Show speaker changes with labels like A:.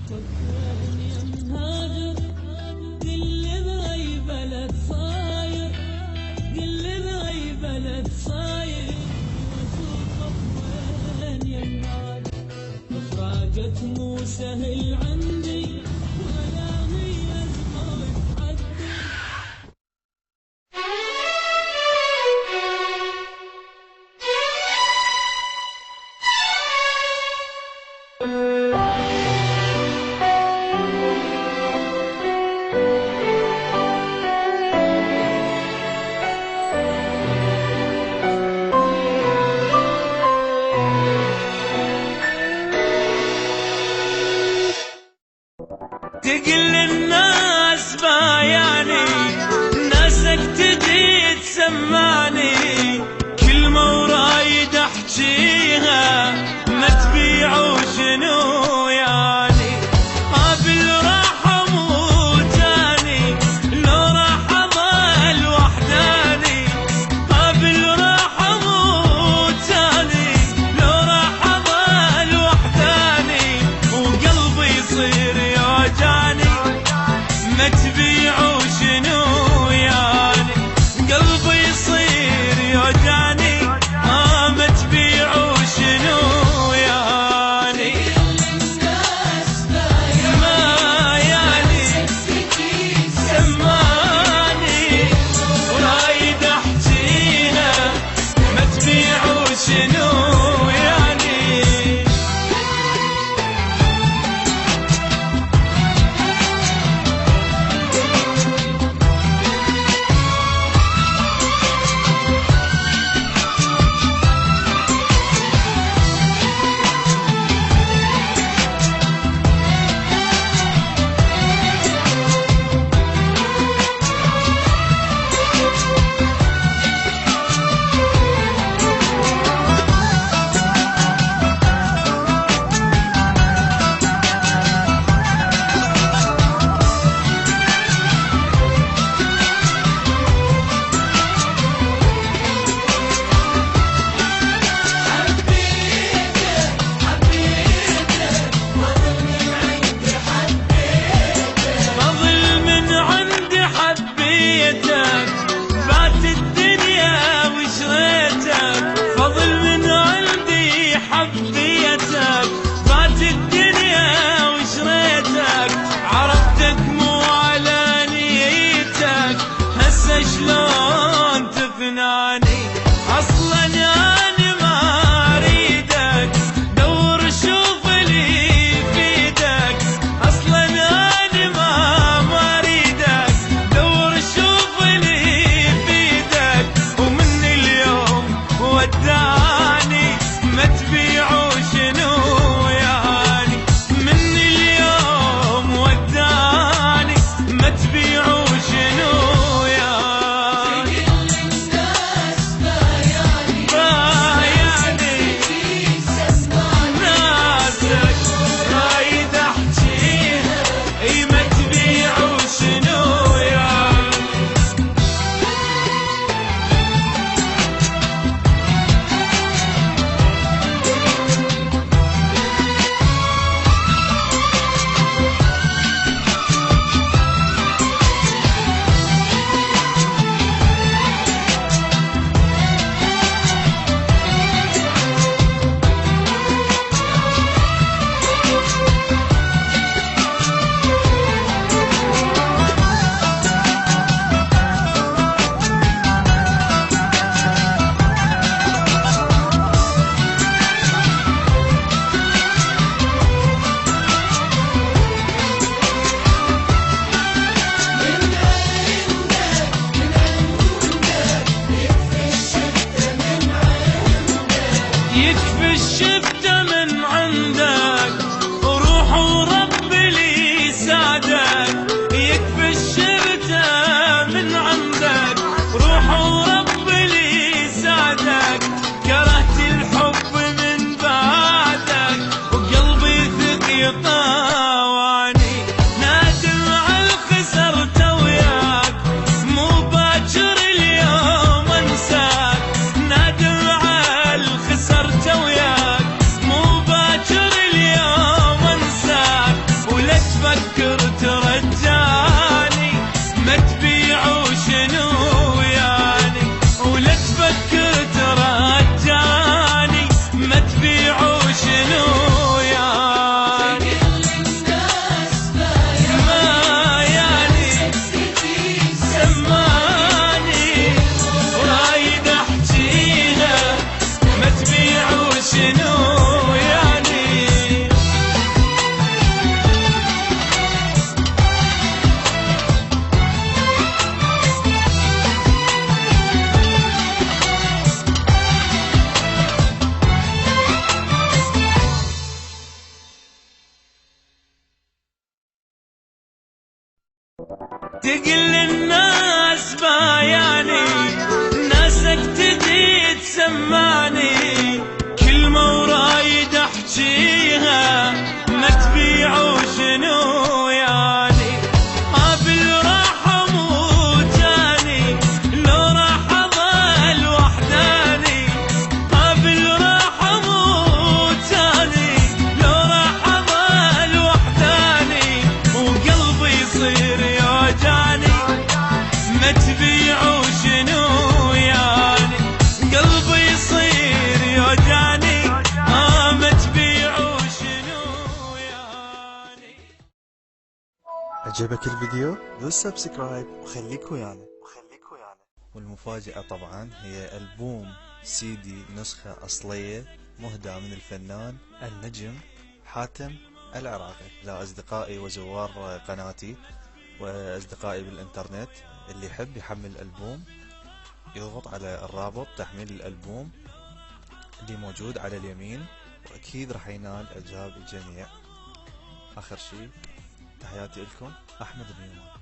A: فكرني مهاجر، قل لي بأي بلد صاير، قل لي بأي بلد صاير، واشوفك وين يا مهاجر. مفراقك مو سهل عندي، ولا هي أزمة تعدي. تقل الناس بايعني، ناسك تجي تسمعني، كلمة ورايد احجيها ما تبيعوا شنو يعني. قابل راح اموت اني لو راح اضل وحداني، قابل راح اموت اني لو راح اضل وحداني، وقلبي يصير يوجعني ما تبيعوا شنو يعني. قلبي يصير يوجعني ما تبيعوا شنو يعني. ما يعني سماني ورايد احجيها ما تبيعوا شنو يعني. شلون تفناني اصلا انا ما اريدك، دور شوف اللي يفيدك. اصلا انا ما اريدك، دور شوف اللي تقل الناس بايعني، ناسك تجي تسمعني، كلمة ورايد احجيها ما تبيعوا شنو يعني. بالراح اموت اني لو راح اظل وحداني، بالراح اموت اني لو راح اظل وحداني، وقلبي يصير يوجعني ما تبيعوا شنو يعني، قلبي يصير يوجعني ما تبيعوا شنو يعني.
B: عجبك الفيديو؟ دوس سبسكرايب وخليك ويانا. والمفاجأة طبعا هي ألبوم CD نسخة أصلية مهداة من الفنان النجم حاتم العراقي لأصدقائي وزوار قناتي وأصدقائي بالإنترنت. اللي يحب يحمل الألبوم يضغط على الرابط تحميل الألبوم اللي موجود على اليمين، وأكيد راح ينال إعجاب الجميع. آخر شي تحياتي لكم، أحمد الميمون.